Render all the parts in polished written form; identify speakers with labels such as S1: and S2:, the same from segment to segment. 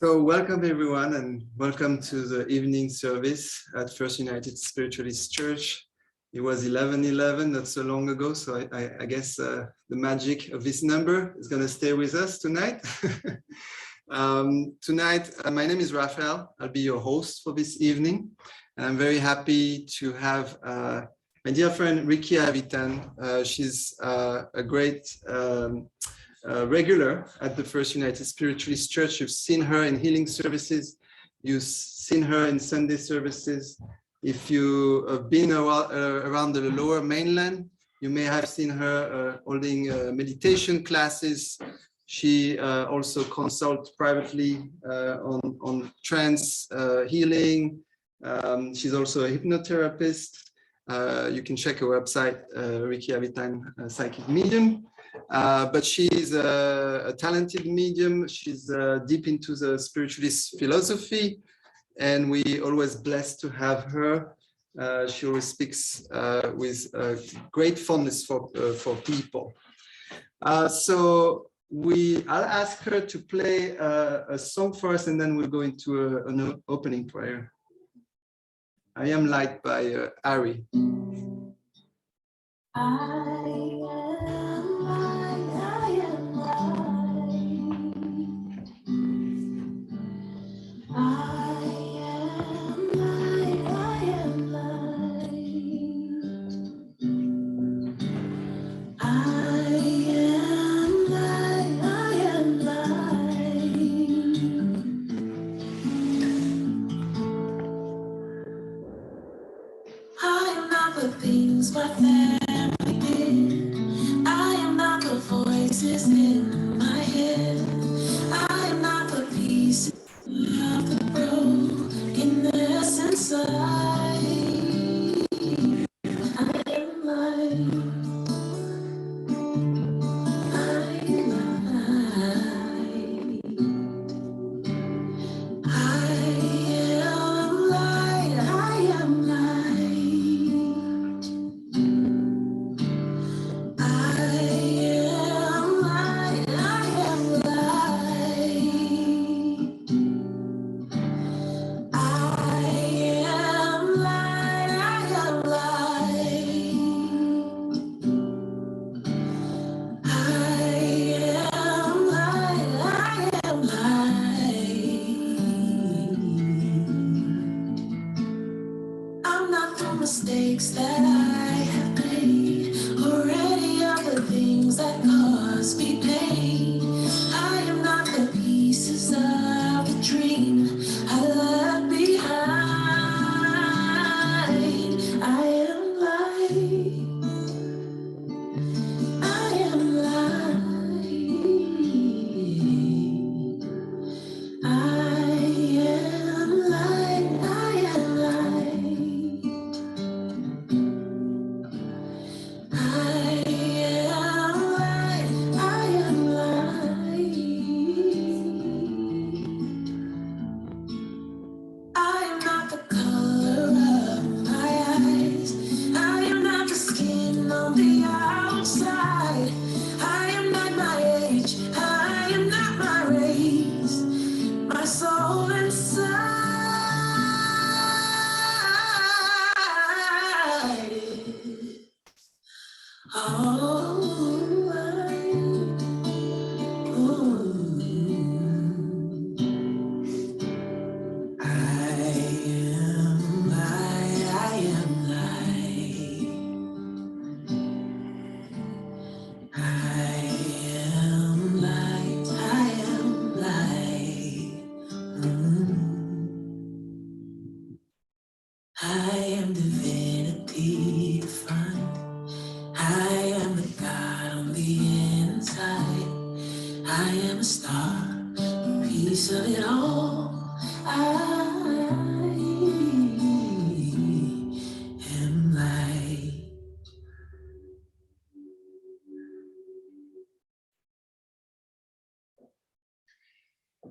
S1: So welcome everyone and welcome to the evening service at First United Spiritualist Church. It was 11:11 not so long ago, so I guess the magic of this number is going to stay with us tonight. My name is Raphael. I'll be your host for this evening. And I'm very happy to have my dear friend Rickie Avitan. She's a great regular at the First United Spiritualist Church. You've seen her in healing services. You've seen her in Sunday services. If you have been around the lower mainland, you may have seen her holding meditation classes. She also consults privately on trance healing. She's also a hypnotherapist. You can check her website, Rickie Avitan, Psychic Medium. But she's a talented medium. She's deep into the spiritualist philosophy, and we always blessed to have her. She always speaks with great fondness for people. So I'll ask her to play a song for us, and then we'll go into an opening prayer. I Am Light by Ari.
S2: My family did. I am not the voices in my head. I am not the pieces of the brokenness inside. I am light. I am light. I am light. I am light. Mistakes that I have made, or any other things that cause me pain. I am not the pieces of the dream I left behind. I am light. I am light. I am light. I am light.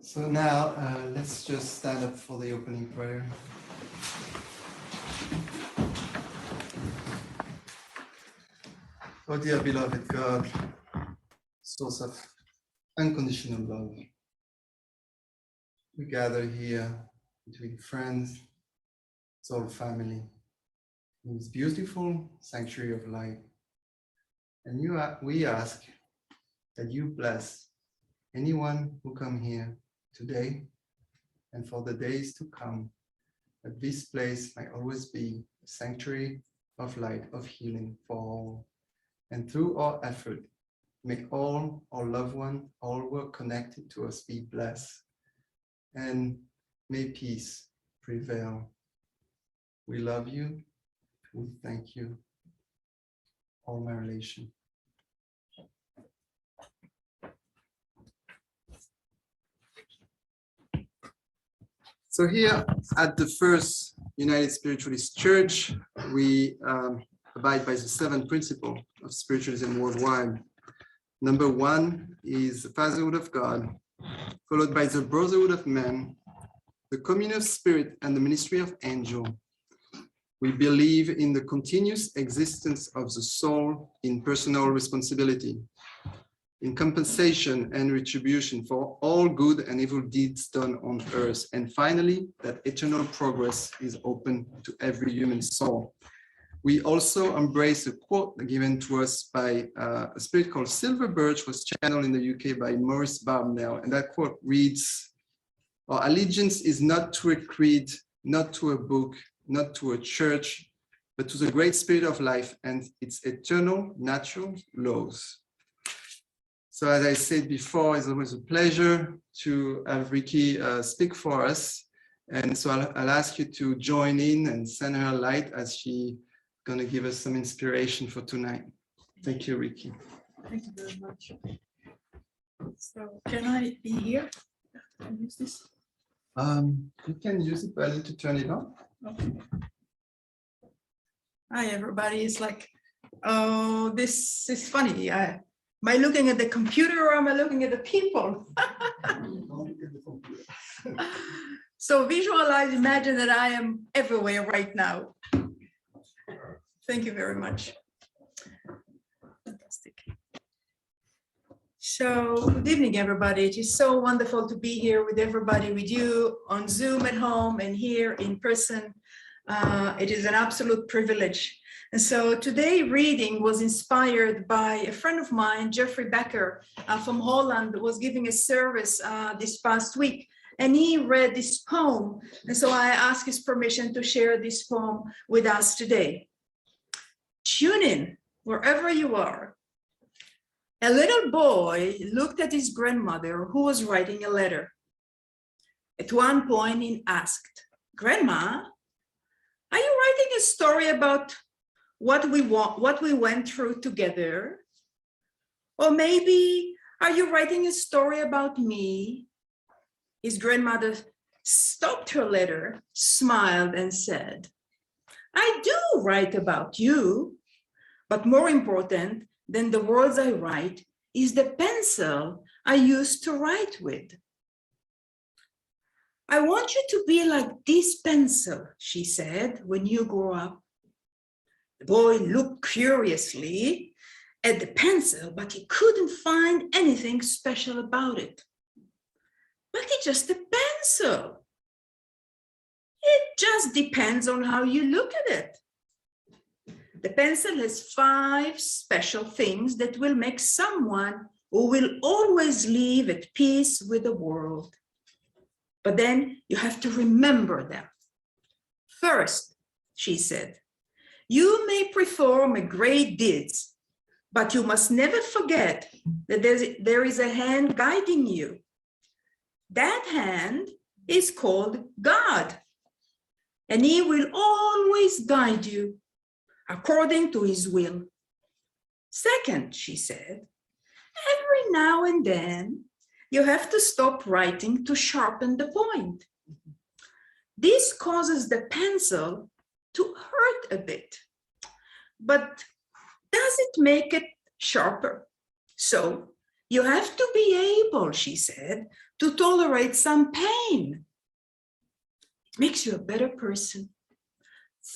S1: So now let's just stand up for the opening prayer. Oh dear beloved God, source of unconditional love, We gather here between friends, soul family, in this beautiful sanctuary of light. And we ask that you bless anyone who come here today and for the days to come, that this place might always be a sanctuary of light, of healing for all. And through our effort, may all our loved ones, all who are connected to us be blessed. And may peace prevail. We love you. We thank you. All my relation. So here at the First United Spiritualist Church, we abide by the 7 principles of spiritualism worldwide. Number 1 is the fatherhood of God, followed by the brotherhood of men, the communion of spirit, and the ministry of angel. We believe in the continuous existence of the soul in personal responsibility, in compensation and retribution for all good and evil deeds done on earth. And finally, that eternal progress is open to every human soul. We also embrace a quote given to us by a spirit called Silver Birch, was channeled in the UK by Maurice Barnell. And that quote reads, "Our allegiance is not to a creed, not to a book, not to a church, but to the great spirit of life and its eternal natural laws." So as I said before, it's always a pleasure to have Rickie speak for us. And so I'll ask you to join in and send her light as she's going to give us some inspiration for tonight. Thank you, Rickie.
S3: Thank you very much. So can I be here and use this?
S1: You can use it, but I need to turn it on.
S3: Okay. Hi, everybody. It's like, oh, this is funny. Am I looking at the computer or am I looking at the people? So visualize, imagine that I am everywhere right now. Thank you very much. Fantastic. So good evening, everybody. It is so wonderful to be here with everybody, with you on Zoom at home and here in person. It is an absolute privilege. And so today reading was inspired by a friend of mine, Jeffrey Becker from Holland, was giving a service this past week. And he read this poem. And so I asked his permission to share this poem with us today. Tune in wherever you are. A little boy looked at his grandmother who was writing a letter. At one point he asked, "Grandma, are you writing a story about what we went through together? Or maybe are you writing a story about me?" His grandmother stopped her letter, smiled and said, "I do write about you, but more important than the words I write is the pencil I used to write with. I want you to be like this pencil," she said, "when you grow up." The boy looked curiously at the pencil, but he couldn't find anything special about it. "But it's just a pencil." "It just depends on how you look at it. The pencil has 5 special things that will make someone who will always live at peace with the world. But then you have to remember them. First," she said, "you may perform a great deeds, but you must never forget that there is a hand guiding you. That hand is called God, and he will always guide you according to his will. Second," she said, "every now and then you have to stop writing to sharpen the point. This causes the pencil to hurt a bit, but does it make it sharper? So you have to be able," she said, "to tolerate some pain. It makes you a better person.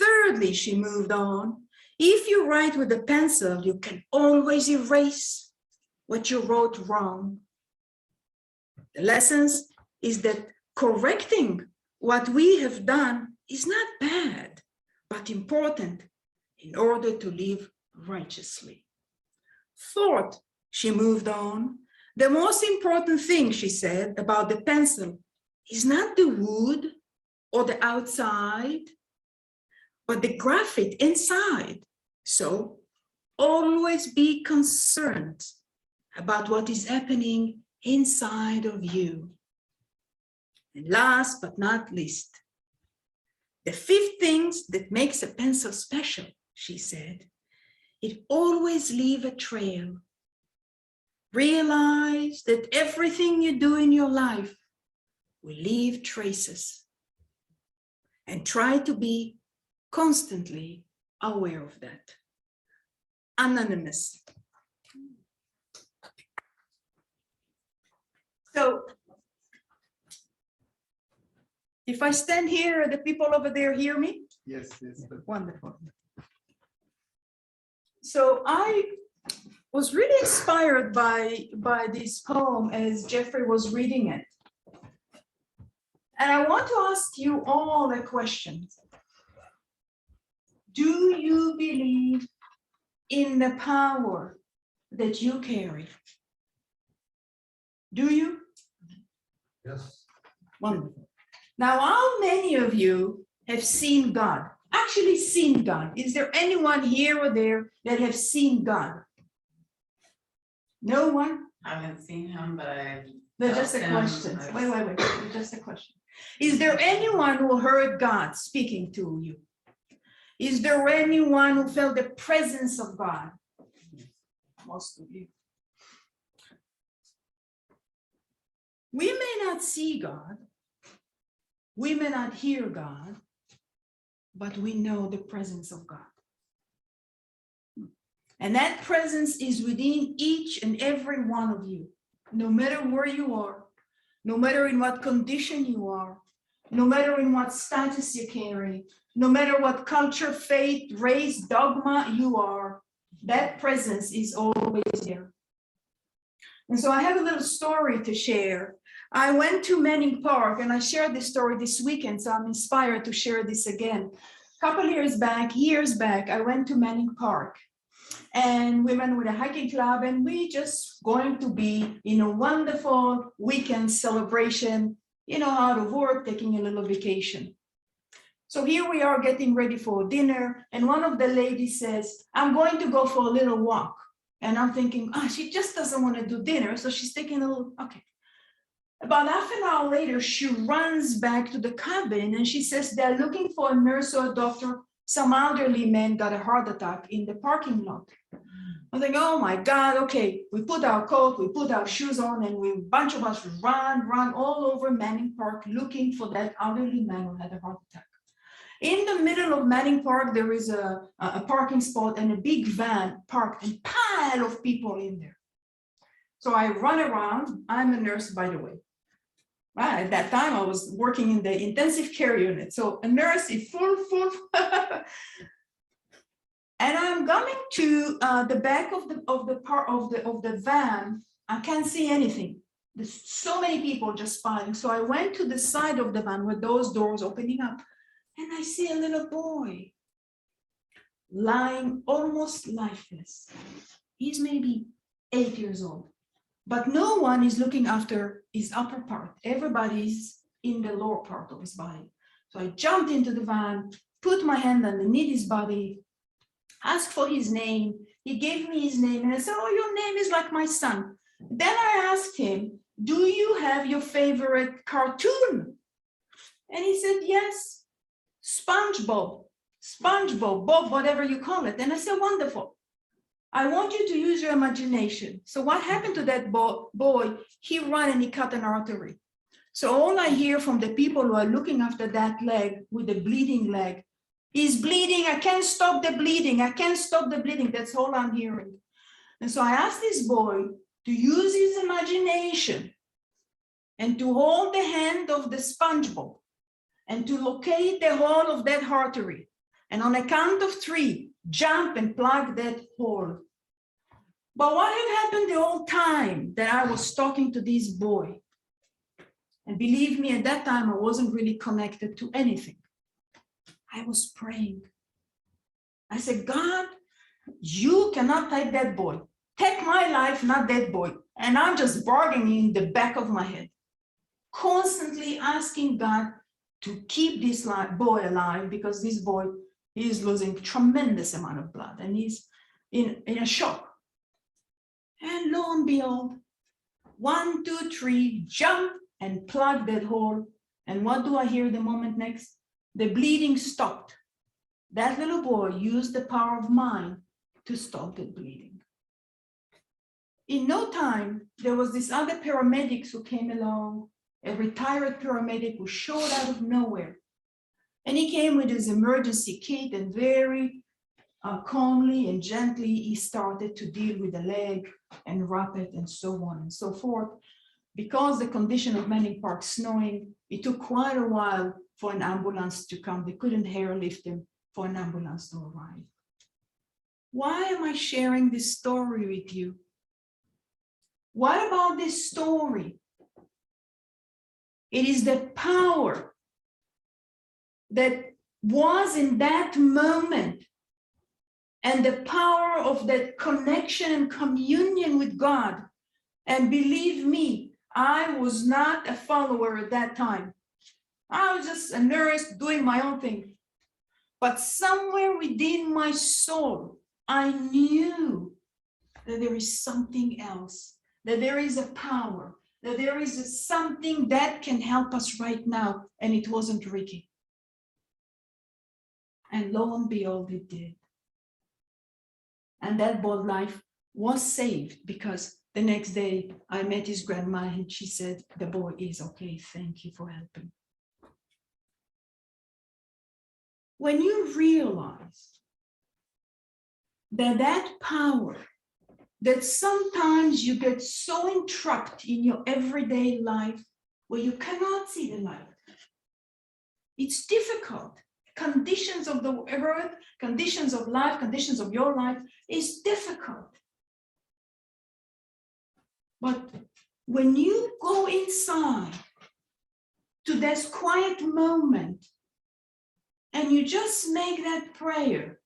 S3: Thirdly," she moved on, "if you write with a pencil, you can always erase what you wrote wrong. The lessons is that correcting what we have done is not bad, but important in order to live righteously. Fourth, she moved on, the most important thing, she said, about the pencil is not the wood or the outside, but the graphite inside. So always be concerned about what is happening inside of you. And last but not least, the fifth things that makes a pencil special, she said, it always leaves a trail. Realize that everything you do in your life will leave traces, and try to be constantly aware of that. Anonymous. So if I stand here, the people over there hear me?
S1: Yes, yes.
S3: Wonderful. So I was really inspired by this poem as Jeffrey was reading it. And I want to ask you all a question. Do you believe in the power that you carry? Do you?
S1: Yes.
S3: Wonderful. Now, how many of you have seen God? Actually seen God? Is there anyone here or there that have seen God? No one?
S4: I haven't seen him, but I've.
S3: They're just a
S4: felt him.
S3: question. Wait. They're just a question. Is there anyone who heard God speaking to you? Is there anyone who felt the presence of God? Most of you. We may not see God. We may not hear God, but we know the presence of God. And that presence is within each and every one of you, no matter where you are, no matter in what condition you are, no matter in what status you carry, no matter what culture, faith, race, dogma you are, that presence is always there. And so I have a little story to share. I went to Manning Park, and I shared this story this weekend, so I'm inspired to share this again. A couple years back, I went to Manning Park, and we went with a hiking club, and we just going to be in a wonderful weekend celebration, out of work, taking a little vacation. So here we are getting ready for dinner, and one of the ladies says, I'm going to go for a little walk. And I'm thinking, she just doesn't want to do dinner, so she's taking a little, okay. About half an hour later, she runs back to the cabin and she says they're looking for a nurse or a doctor. Some elderly man got a heart attack in the parking lot. I think, oh my God, okay. We put our coat, we put our shoes on, and a bunch of us run all over Manning Park looking for that elderly man who had a heart attack. In the middle of Manning Park, there is a parking spot and a big van parked, and pile of people in there. So I run around. I'm a nurse, by the way. At that time, I was working in the intensive care unit. So a nurse is full. And I'm coming to the back of the van. I can't see anything. There's so many people just piling. So I went to the side of the van with those doors opening up, and I see a little boy lying almost lifeless. He's maybe 8 years old. But no one is looking after his upper part. Everybody's in the lower part of his body. So I jumped into the van, put my hand underneath his body, asked for his name. He gave me his name, and I said, oh, your name is like my son. Then I asked him, do you have your favorite cartoon? And he said, yes, SpongeBob, Bob, whatever you call it. And I said, wonderful. I want you to use your imagination. So what happened to that boy? He ran and he cut an artery. So all I hear from the people who are looking after that leg with the bleeding leg, he's bleeding. I can't stop the bleeding. I can't stop the bleeding. That's all I'm hearing. And so I asked this boy to use his imagination and to hold the hand of the SpongeBob and to locate the hole of that artery. And on a count of 3, jump and plug that hole. But what had happened the whole time that I was talking to this boy? And believe me, at that time, I wasn't really connected to anything. I was praying. I said, God, you cannot take that boy. Take my life, not that boy. And I'm just bargaining in the back of my head, constantly asking God to keep this boy alive, because this boy is losing tremendous amount of blood and he's in a shock. And lo and behold, 1, 2, 3, jump and plug that hole. And what do I hear the moment next? The bleeding stopped. That little boy used the power of mind to stop the bleeding. In no time, there was this other paramedics who came along, a retired paramedic who showed out of nowhere. And he came with his emergency kit, and very calmly and gently, he started to deal with the leg and wrap it and so on and so forth. Because the condition of Manning Park snowing, it took quite a while for an ambulance to come. They couldn't airlift him for an ambulance to arrive. Why am I sharing this story with you? What about this story? It is the power that was in that moment, and the power of that connection and communion with God. And believe me, I was not a follower at that time. I was just a nurse doing my own thing. But somewhere within my soul, I knew that there is something else, that there is a power, that there is something that can help us right now. And it wasn't Rickie. And lo and behold, it did. And that boy's life was saved, because the next day I met his grandma and she said, the boy is okay. Thank you for helping. When you realize that that power, that sometimes you get so entrapped in your everyday life where you cannot see the light. It's difficult. Conditions of the earth, conditions of life, conditions of your life is difficult. But when you go inside to this quiet moment and you just make that prayer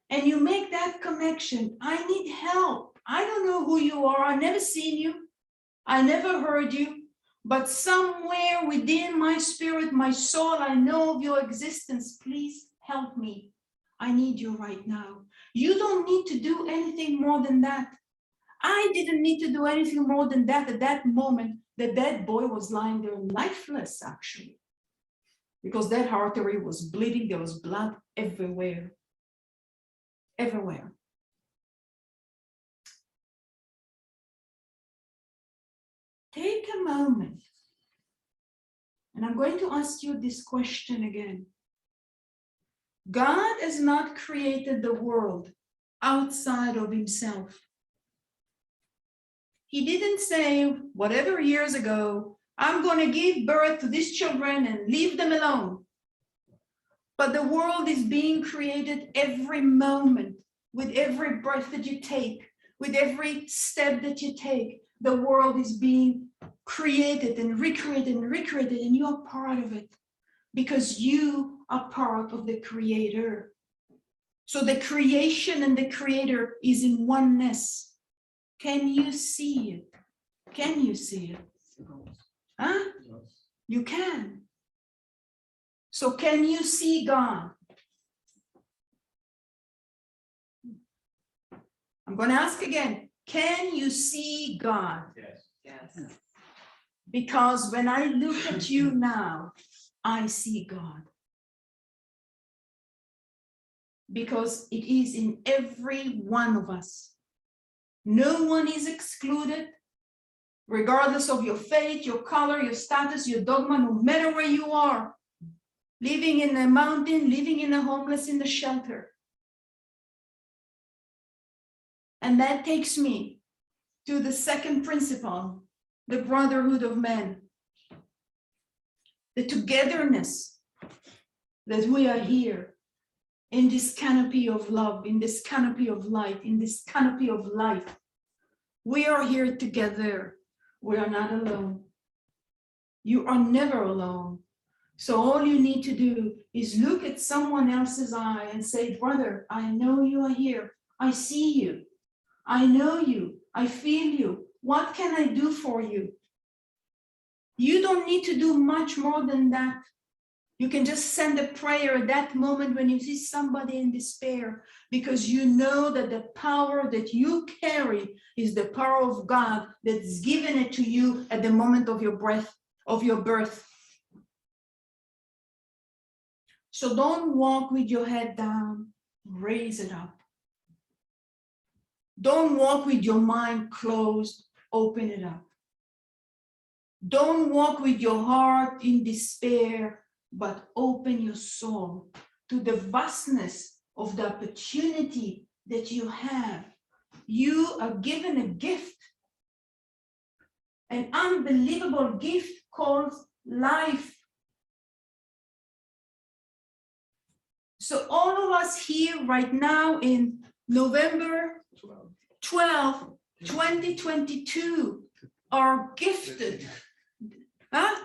S3: and you make that connection, I need help. I don't know who you are. I've never seen you. I never heard you. But somewhere within my spirit, my soul, I know of your existence. Please help me. I need you right now. You don't need to do anything more than that. I didn't need to do anything more than that at that moment. The dead boy was lying there lifeless, actually, because that artery was bleeding. There was blood everywhere. Everywhere. Take a moment, and I'm going to ask you this question again. God has not created the world outside of himself. He didn't say, whatever years ago, I'm going to give birth to these children and leave them alone. But the world is being created every moment, with every breath that you take, with every step that you take. The world is being created and recreated, and you are part of it because you are part of the Creator. So the creation and the Creator is in oneness. Can you see it? Can you see it? Huh? You can. So can you see God? I'm going to ask again. Can you see God?
S5: Yes.
S4: Yes.
S3: Because when I look at you now, I see God. Because it is in every one of us. No one is excluded, regardless of your faith, your color, your status, your dogma, no matter where you are. Living in a mountain, living in a homeless, in the shelter. And that takes me to the second principle, the brotherhood of men. The togetherness that we are here in this canopy of love, in this canopy of light, in this canopy of life. We are here together. We are not alone. You are never alone. So all you need to do is look at someone else's eye and say, brother, I know you are here. I see you. I know you. I feel you. What can I do for you? You don't need to do much more than that. You can just send a prayer at that moment when you see somebody in despair, because you know that the power that you carry is the power of God that's given it to you at the moment of your breath, of your birth. So don't walk with your head down, raise it up. Don't walk with your mind closed, open it up. Don't walk with your heart in despair, but open your soul to the vastness of the opportunity that you have. You are given a gift, an unbelievable gift called life. So all of us here right now in November 12, 2022 are gifted. Huh?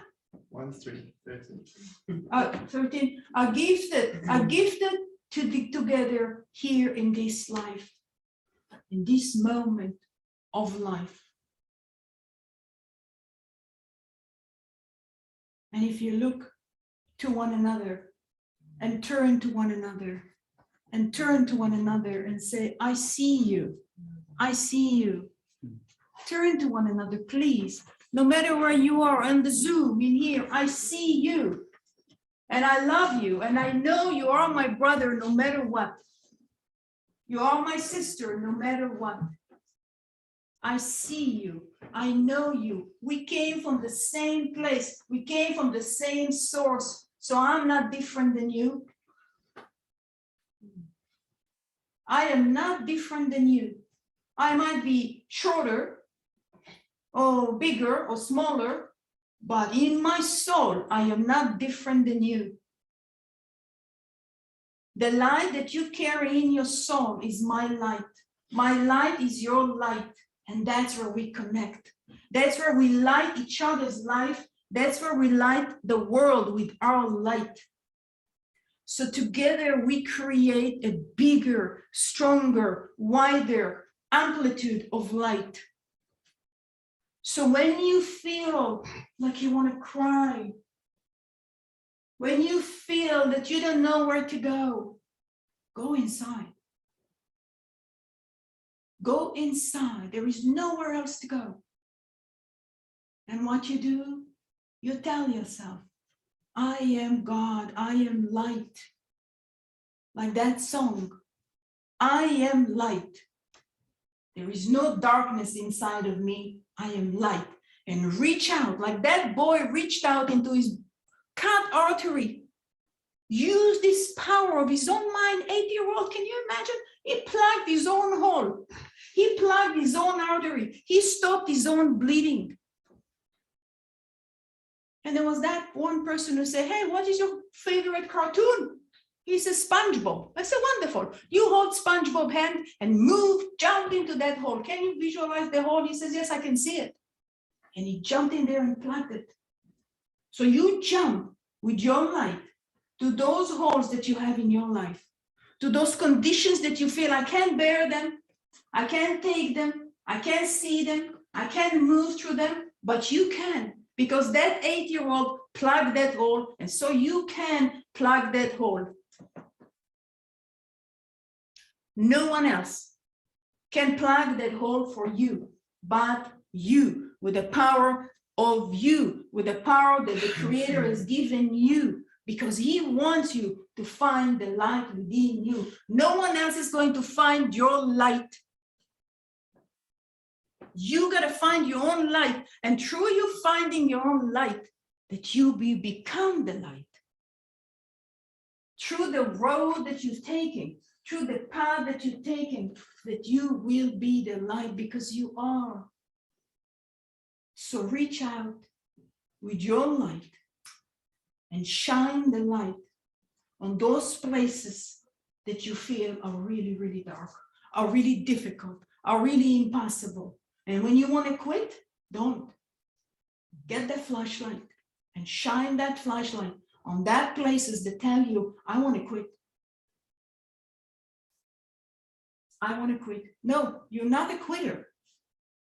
S1: 1, 3, 13.
S3: 13 are gifted to be together here in this life, in this moment of life. And if you look to one another and turn to one another and turn to one another and say, I see you, I see you. Turn to one another, please. No matter where you are on the Zoom in here, I see you and I love you and I know you are my brother no matter what. You are my sister no matter what. I see you, I know you. We came from the same place, we came from the same source, so I'm not different than you. I am not different than you. I might be shorter, or bigger or smaller, but in my soul, I am not different than you. The light that you carry in your soul is my light. My light is your light, and that's where we connect. That's where we light each other's life. That's where we light the world with our light. So together we create a bigger, stronger, wider amplitude of light. So when you feel like you want to cry, when you feel that you don't know where to go inside. Go inside. There is nowhere else to go. And what you do, you tell yourself, I am God, I am light. Like that song, I am light. There is no darkness inside of me. I am light. And reach out like that boy reached out into his cut artery. Use this power of his own mind, 8-year-old. Can you imagine? He plugged his own hole. He plugged his own artery. He stopped his own bleeding. And there was that one person who said, hey, what is your favorite cartoon? He says, SpongeBob. I said, wonderful. You hold SpongeBob's hand and move, jump into that hole. Can you visualize the hole? He says, yes, I can see it. And he jumped in there and plugged it. So you jump with your light to those holes that you have in your life, to those conditions that you feel, I can't bear them, I can't take them, I can't see them, I can't move through them, but you can, because that 8-year-old plugged that hole, and so you can plug that hole. No one else can plug that hole for you, but you, with the power of you, with the power that the Creator has given you, because He wants you to find the light within you. No one else is going to find your light. You got to find your own light, and through you finding your own light, that you become the light. Through the road that you've taken, through the path that you've taken, that you will be the light, because you are. So reach out with your light and shine the light on those places that you feel are really, really dark, are really difficult, are really impossible. And when you want to quit, don't. Get the flashlight, and shine that flashlight on that places that tell you, I want to quit. I want to quit. No, you're not a quitter.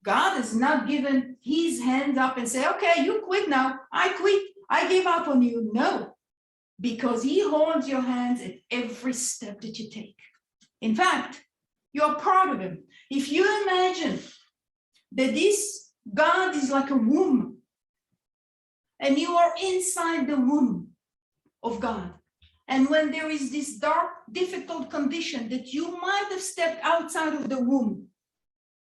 S3: God is not given his hand up and say, okay, you quit now. I quit. I give up on you. No, because he holds your hands at every step that you take. In fact, you're part of him. If you imagine that this God is like a womb, and you are inside the womb of God, and when there is this dark, difficult condition that you might have stepped outside of the womb,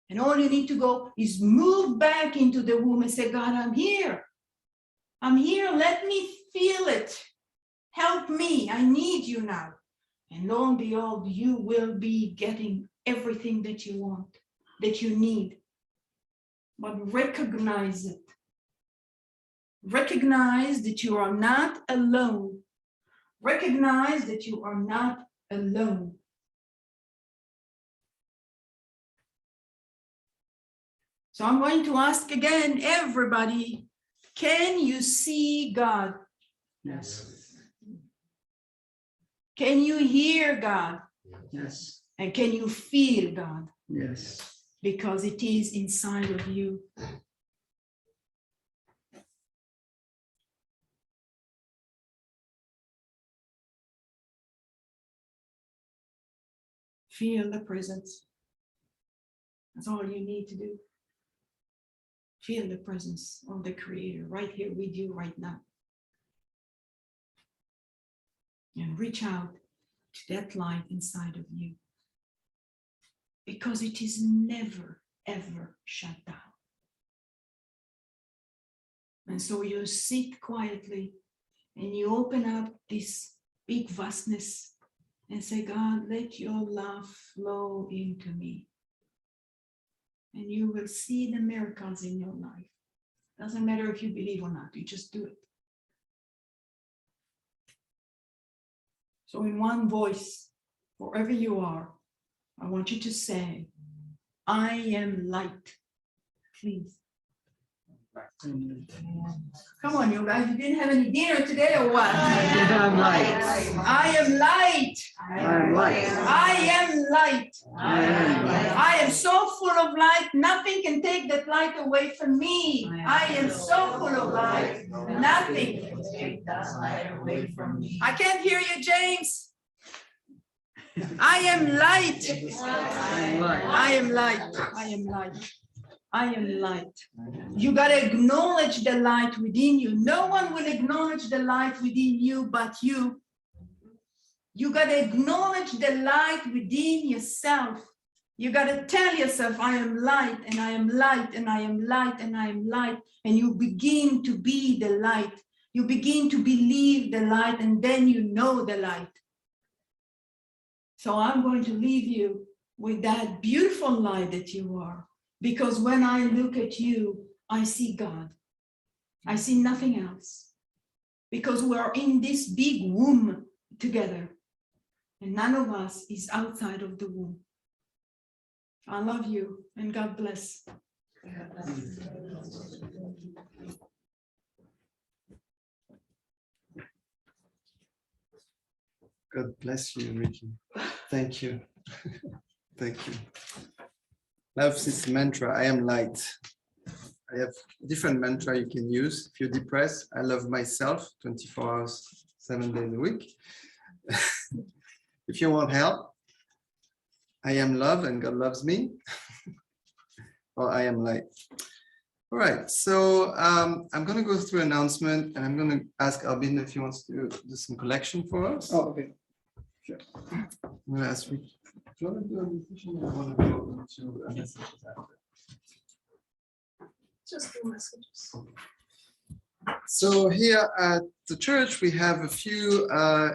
S3: and all you need to go is move back into the womb and say, God, I'm here. I'm here. Let me feel it. Help me. I need you now. And lo and behold, you will be getting everything that you want, that you need. But recognize it. Recognize that you are not alone. Recognize that you are not alone. So I'm going to ask again, everybody, can you see God?
S1: Yes.
S3: Can you hear God?
S1: Yes.
S3: And can you feel God?
S1: Yes.
S3: Because it is inside of you. Feel the presence. That's all you need to do. Feel the presence of the Creator right here with you right now. And reach out to that light inside of you. Because it is never, ever shut down. And so you sit quietly and you open up this big vastness and say, God, let your love flow into me. And you will see the miracles in your life. Doesn't matter if you believe or not, you just do it. So in one voice, wherever you are, I want you to say, I am light. Please. Come on, you guys, you didn't have any dinner today or what?
S1: I am light.
S3: I am light.
S1: I am light.
S3: I am light.
S1: I am light.
S3: I am so full of light, nothing can take that light away from me. I am so full of light, nothing can take that light away from me. I can't hear you, James. I am light.
S1: I am light.
S3: I am light. I am light. I am light. You got to acknowledge the light within you. No one will acknowledge the light within you but you. You got to acknowledge the light within yourself. You got to tell yourself, I am light, and I am light, and I am light, and I am light. And you begin to be the light. You begin to believe the light, and then you know the light. So I'm going to leave you with that beautiful light that you are. Because when I look at you, I see God. I see nothing else. Because we're in this big womb together. And none of us is outside of the womb. I love you and God bless.
S1: God bless you, Rickie. Thank you. Thank you. Love this mantra, I am light. I have different mantra you can use. If you're depressed, I love myself 24 hours, 7 days a week. If you want help, I am love and God loves me. Or I am light. All right, so I'm going to go through announcement and I'm going to ask Albin if he wants to do some collection for us.
S5: Oh, okay.
S1: Sure. I'm going to ask Rickie. Do you want to do a decision or want to go into a message after?
S3: Just do messages.
S1: So here at the church, we have a few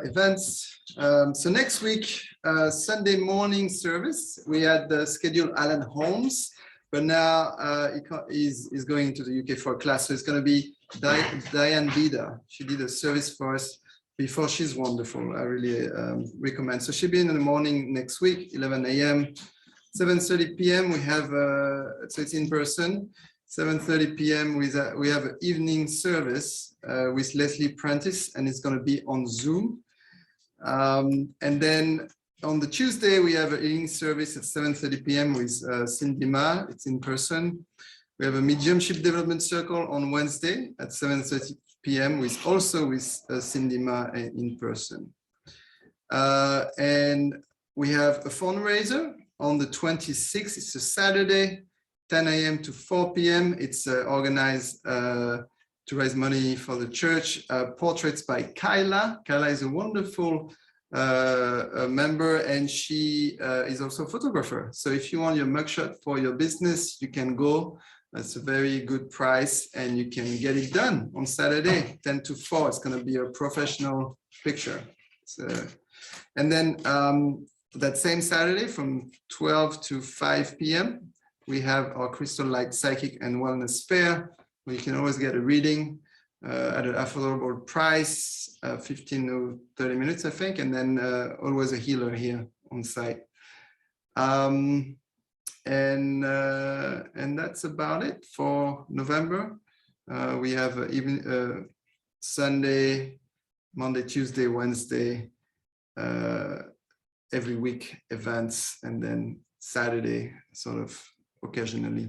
S1: events. So next week, Sunday morning service, we had scheduled Alan Holmes, but now he's going to the UK for a class. So it's going to be Diane Bida. She did a service for us before. She's wonderful. I really recommend. So she'll be in the morning next week, 11 a.m., 7:30 p.m. We have, so it's in person. 7:30 p.m. we have an evening service with Leslie Prentice, and it's going to be on Zoom. And then on the Tuesday, we have an evening service at 7:30 p.m. with Cindy Ma. It's in person. We have a mediumship development circle on Wednesday at 7:30 p.m. with Cindy Ma in person. And we have a fundraiser on the 26th. It's a Saturday, 10 a.m. to 4 p.m. It's organized to raise money for the church. Portraits by Kyla. Kyla is a wonderful member, and she is also a photographer. So if you want your mugshot for your business, you can go. That's a very good price, and you can get it done on Saturday, 10 to 4. It's going to be a professional picture. So, and then that same Saturday from 12 to 5 p.m., we have our Crystal Light Psychic and Wellness Fair, where you can always get a reading at an affordable price, 15 to 30 minutes, I think, and then always a healer here on site. And that's about it for November. We have even Sunday, Monday, Tuesday, Wednesday, every week events, and then Saturday sort of occasionally.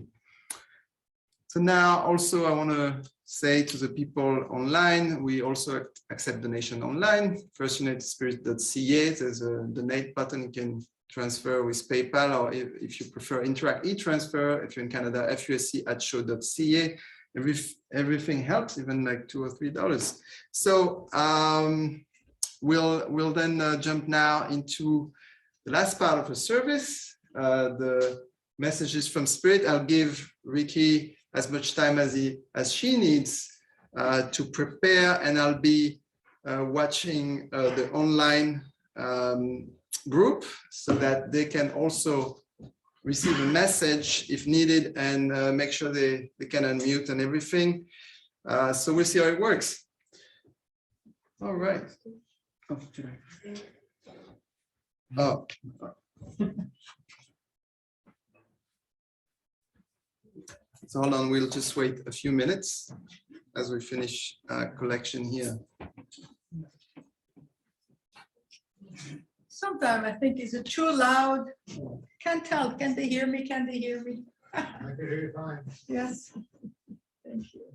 S1: So now also I want to say to the people online, we also accept donation online. FirstUnitedSpirit.ca, there's a donate button. You can transfer with PayPal, or if you prefer Interact e-transfer, if you're in Canada, FUSC@show.ca. Everything helps, even like $2 or $3. So we'll then jump now into the last part of the service, the messages from Spirit. I'll give Rickie as much time as she needs to prepare, and I'll be watching the online group so that they can also receive a message if needed, and make sure they can unmute and everything. So we'll see how it works. All right. Oh. So hold on, we'll just wait a few minutes as we finish collection here.
S5: Sometimes I think, is it too loud? Can't tell. Can they hear me? Can they hear me?
S6: I can hear you fine.
S5: Yes. Thank you.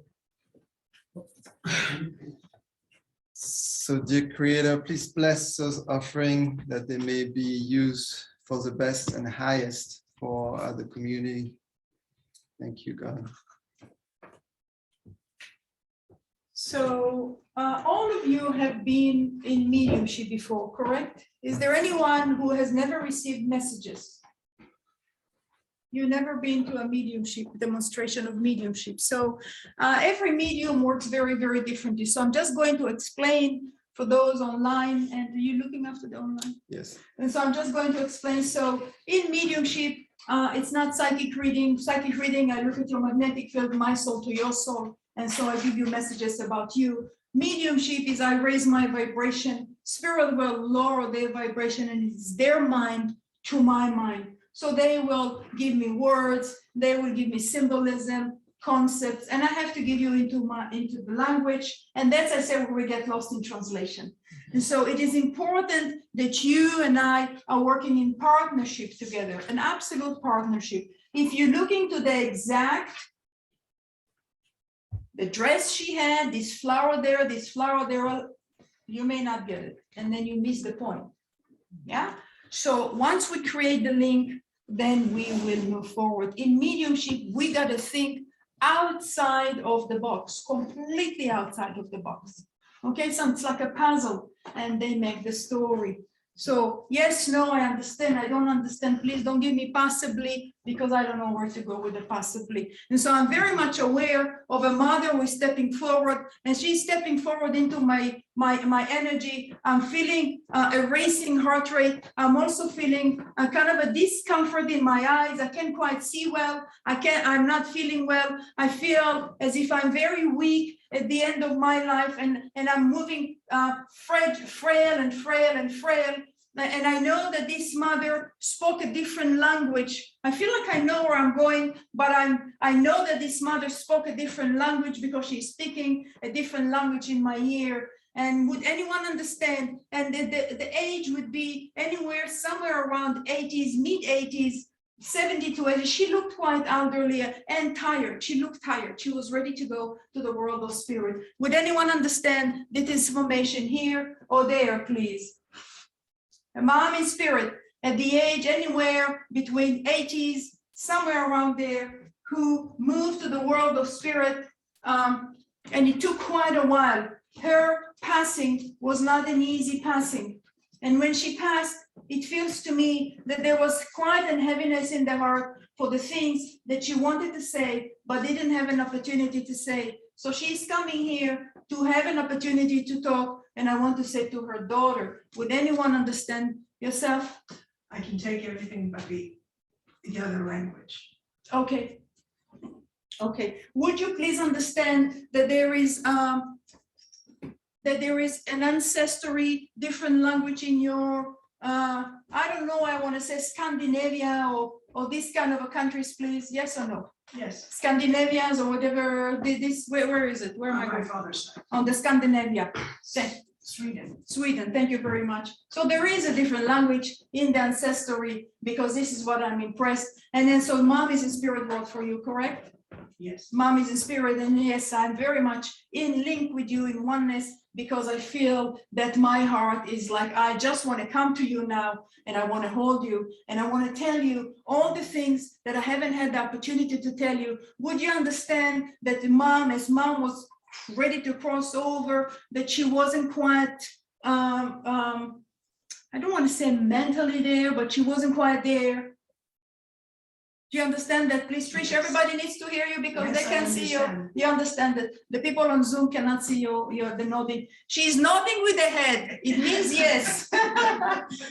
S1: So dear Creator, please bless those offering that they may be used for the best and highest for the community. Thank you, God.
S5: So all of you have been in mediumship before, correct? Is there anyone who has never received messages? You've never been to a mediumship demonstration of mediumship. So every medium works very, very differently. So I'm just going to explain for those online. And are you looking after the online?
S1: Yes.
S5: And so I'm just going to explain. So in mediumship, it's not psychic reading. Psychic reading, I look at your magnetic field, my soul to your soul. And so I give you messages about you. Mediumship is I raise my vibration. Spirit will lower their vibration, and it's their mind to my mind. So they will give me words, they will give me symbolism, concepts, and I have to give you into the language. And that's, I say, where we get lost in translation. And so it is important that you and I are working in partnership together, an absolute partnership. If you're looking to the exact, the dress she had, this flower there, you may not get it. And then you miss the point. Yeah. So once we create the link, then we will move forward. In mediumship, we got to think outside of the box, completely outside of the box. Okay, so it's like a puzzle, and they make the story. So yes, no, I understand. I don't understand. Please don't give me possibly, because I don't know where to go with the possibly. And so I'm very much aware of a mother who is stepping forward, and she's stepping forward into my energy. I'm feeling a racing heart rate. I'm also feeling a kind of a discomfort in my eyes. I can't quite see well. I'm not feeling well. I feel as if I'm very weak at the end of my life, and I'm moving frail and frail and frail. And I know that this mother spoke a different language. I feel like I know where I'm going, but I know that this mother spoke a different language because she's speaking a different language in my ear. And would anyone understand? And the age would be anywhere, somewhere around 80s, mid 80s, 70 to 80. She looked quite elderly and tired. She looked tired. She was ready to go to the world of spirit. Would anyone understand this information here or there, please? A mom in spirit at the age anywhere between 80s, somewhere around there, who moved to the world of spirit, and it took quite a while. Her passing was not an easy passing. And when she passed, it feels to me that there was quite a heaviness in the heart for the things that she wanted to say, but didn't have an opportunity to say. So she's coming here to have an opportunity to talk. And I want to say to her daughter, would anyone understand yourself?
S6: I can take everything but the other language.
S5: Okay. Okay. Would you please understand that there is an ancestry different language in your I don't know, I want to say Scandinavia or this kind of a countries, please? Yes or no?
S6: Yes.
S5: Scandinavians or whatever. Where is it? Where am I
S6: On my
S5: going?
S6: father's side.
S5: On the Scandinavia.
S6: Sweden.
S5: Sweden, thank you very much. So there is a different language in the ancestry because this is what I'm impressed. And then so mom is in spirit world for you, correct?
S6: Yes.
S5: Mom is in spirit, and yes, I'm very much in link with you in oneness because I feel that my heart is like, I just want to come to you now and I want to hold you and I want to tell you all the things that I haven't had the opportunity to tell you. Would you understand that the mom, as mom was ready to cross over, that she wasn't quite, I don't want to say mentally there, but she wasn't quite there. Do you understand that? Please, Trish, everybody needs to hear you because
S6: Yes,
S5: they can
S6: I
S5: see you.
S6: understand.
S5: You understand that the people on Zoom cannot see the nodding. She's nodding with the head. It means yes.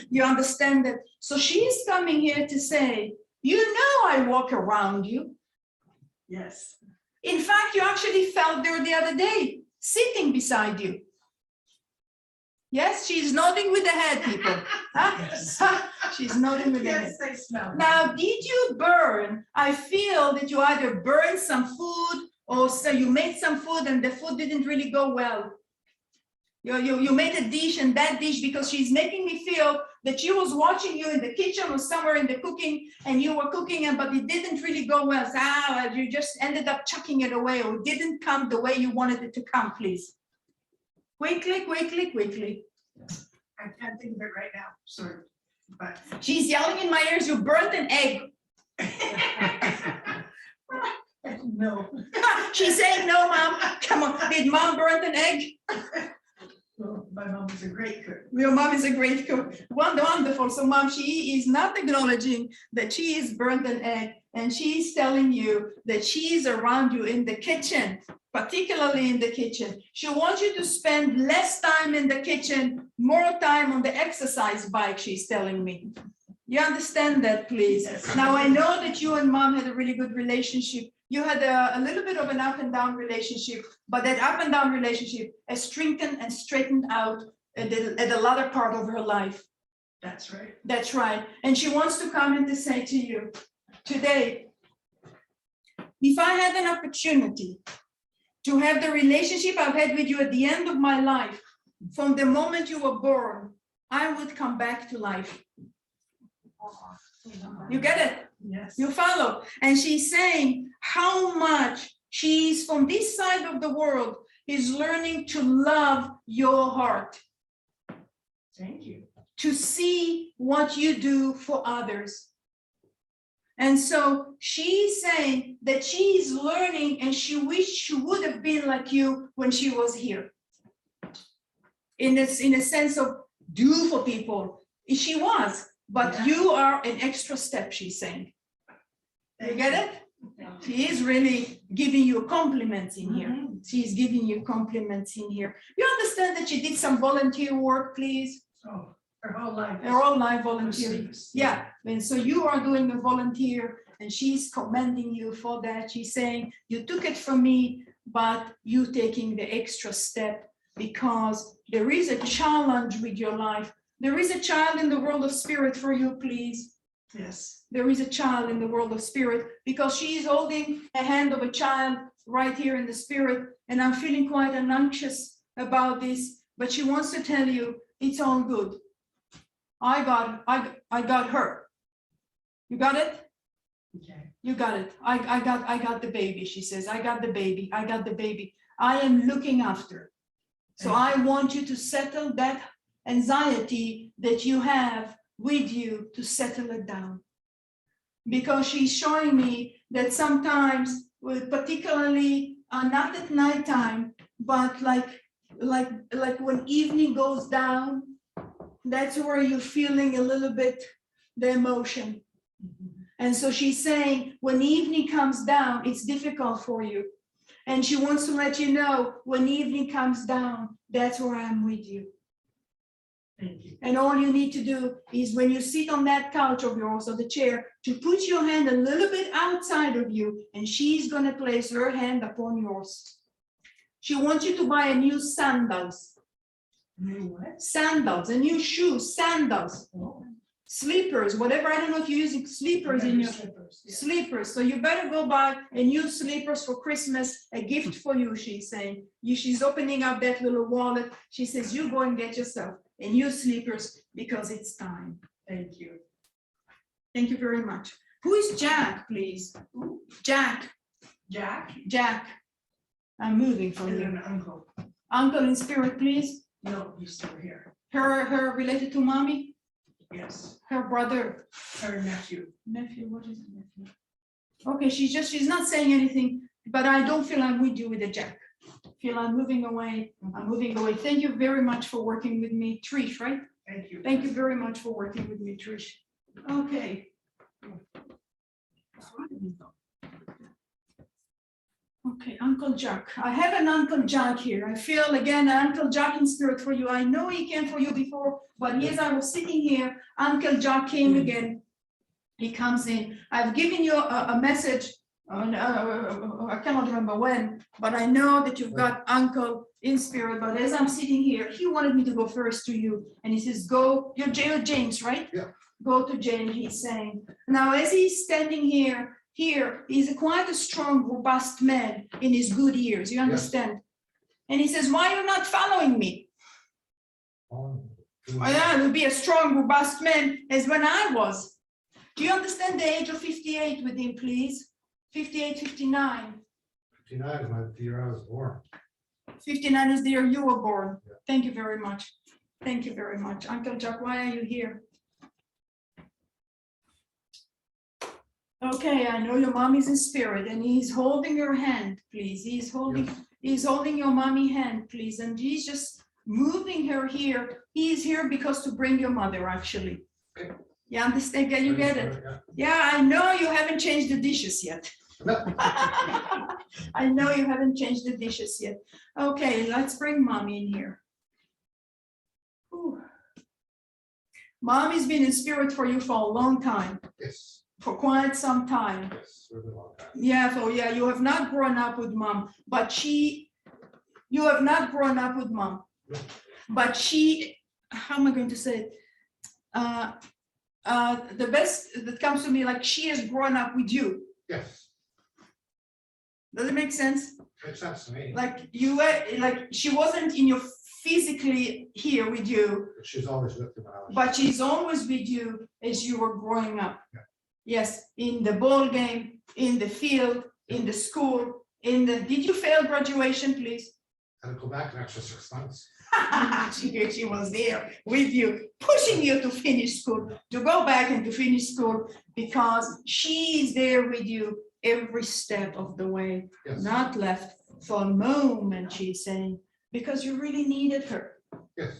S5: You understand that? So she's coming here to say, you know, I walk around you.
S6: Yes.
S5: In fact, you actually felt there the other day, sitting beside you. Yes, she's nodding with the head, people. Huh?
S6: Yes.
S5: She's nodding with the head.
S6: Yes, they smell.
S5: Now, did you burn? I feel that you either burned some food or so you made some food and the food didn't really go well. You made a dish and that dish, because she's making me feel that she was watching you in the kitchen or somewhere in the cooking and you were cooking and but it didn't really go well. So, you just ended up chucking it away or it didn't come the way you wanted it to come, please. Quickly, quickly, quickly.
S6: I can't think of it right now, sorry, but.
S5: She's yelling in my ears, you burnt an egg.
S6: No.
S5: She's saying, no, mom. Come on, did mom burn an egg?
S6: Well, my mom was a great cook.
S5: Your mom is a great cook. Wonderful. So mom, she is not acknowledging that she is burnt an egg, and she's telling you that she's around you in the kitchen, particularly in the kitchen. She wants you to spend less time in the kitchen, more time on the exercise bike, she's telling me. You understand that, please?
S6: Yes.
S5: Now, I know that you and mom had a really good relationship. You had a little bit of an up and down relationship, but that up and down relationship has strengthened and straightened out at the latter part of her life.
S6: That's right.
S5: That's right. And she wants to come and to say to you today, if I had an opportunity to have the relationship I've had with you at the end of my life, from the moment you were born, I would come back to life. You get it?
S6: Yes.
S5: You follow? And she's saying how much she's from this side of the world is learning to love your heart,
S6: Thank you.
S5: to see what you do for others. And so she's saying that she's learning and she wished she would have been like you when she was here. In a sense of do for people. She was, but
S6: Yeah.
S5: you are an extra step, she's saying. You get it? She is really giving you compliments in here.
S6: Mhm.
S5: She's giving you compliments in here. You understand that she did some volunteer work, please?
S6: Oh, her whole life.
S5: Her whole life volunteering.
S6: Service.
S5: Yeah, and so you are doing a volunteer and she's commending you for that. She's saying, you took it from me, but you taking the extra step because there is a challenge with your life There is a child in the world of spirit for you, please.
S6: Yes.
S5: There is a child in the world of spirit, because she is holding a hand of a child right here in the spirit, and I'm feeling quite anxious about this, but she wants to tell you it's all good. I got her. You got it?
S6: Okay.
S5: You got it. I got the baby, she says. I got the baby. I got the baby. I am looking after. So I want you to settle that anxiety that you have with you, to settle it down. Because she's showing me that sometimes, particularly not at nighttime, but like when evening goes down, that's where you're feeling a little bit the emotion. And so she's saying when evening comes down, it's difficult for you. And she wants to let you know when evening comes down, that's where I'm with you.
S6: Thank you.
S5: And all you need to do is, when you sit on that couch of yours or the chair, to put your hand a little bit outside of you, and she's going to place her hand upon yours. She wants you to buy a new sandals.
S6: What?
S5: Sandals, a new shoes, sandals,
S6: Oh.
S5: slippers, whatever. I don't know if you're using slippers in your
S6: Slippers, yeah.
S5: slippers. So you better go buy a new slippers for Christmas, a gift for you, she's saying. She's opening up that little wallet. She says, you go and get yourself a new slippers, because it's time.
S6: Thank you.
S5: Thank you very much. Who is Jack, please? Jack,
S6: Jack
S5: Jack. I'm moving
S6: is
S5: for you.
S6: an uncle.
S5: Uncle in spirit, please.
S6: No, he's still here.
S5: Her related to mommy?
S6: Yes.
S5: Her brother?
S6: Her nephew.
S5: Nephew, what is it, nephew? Okay, she's not saying anything, but I don't feel I'm with you with the Jack. Feel I'm moving away. I'm moving away. Thank you very much for working with me, Trish, right?
S6: Thank you.
S5: Thank you very much for working with me, Trish. Okay. Okay, Uncle Jack. I have an Uncle Jack here. I feel again Uncle Jack in spirit for you. I know he came for you before, but as I was sitting here, Uncle Jack came again. He comes in. I've given you a message. I cannot remember when, but I know that you've got Uncle in spirit. But as I'm sitting here, he wanted me to go first to you, and he says, "Go." You're James, right?
S7: Yeah.
S5: Go to James. He's saying. Now, as he's standing here, he's quite a strong, robust man in his good years. You understand? And he says, "Why are you not following me?" Oh, yeah, to be a strong, robust man as when I was. Do you understand the age of 58 with him, please? 58, 59.
S7: 59 is the year I was born.
S5: 59 is the year you were born.
S7: Yeah.
S5: Thank you very much. Thank you very much. Uncle Jack, why are you here? Okay, I know your mommy's in spirit, and he's holding your hand, please. He's holding your mommy hand, please. And he's just moving her here. He's here because to bring your mother, actually.
S7: Okay.
S5: You understand? You get it?
S7: Yeah.
S5: Yeah, I know you haven't changed the dishes yet. I know you haven't changed the dishes yet. Okay, let's bring mommy in here. Ooh. Mommy's been in spirit for you for a long time,
S7: Yes.
S5: for quite some time.
S7: Yes. For a long time.
S5: Yeah, so yeah, you have not grown up with mom, but you have not grown up with mom.
S7: No.
S5: But how am I going to say it? The best that comes to me, like she has grown up with you.
S7: Yes.
S5: Does it make sense?
S7: Makes sense to me.
S5: Like you were, like she wasn't in your physically here with you,
S7: But she's always with you when I was.
S5: but she's always with you as you were growing up.
S7: Yeah.
S5: Yes, in the ball game, in the field, in the school, did you fail graduation, please?
S7: Had to go back an extra 6 months.
S5: She was there with you, pushing you to finish school, to go back and to finish school, because she's there with you every step of the way,
S7: Yes.
S5: not left for a moment, she's saying, because you really needed her.
S7: Yes.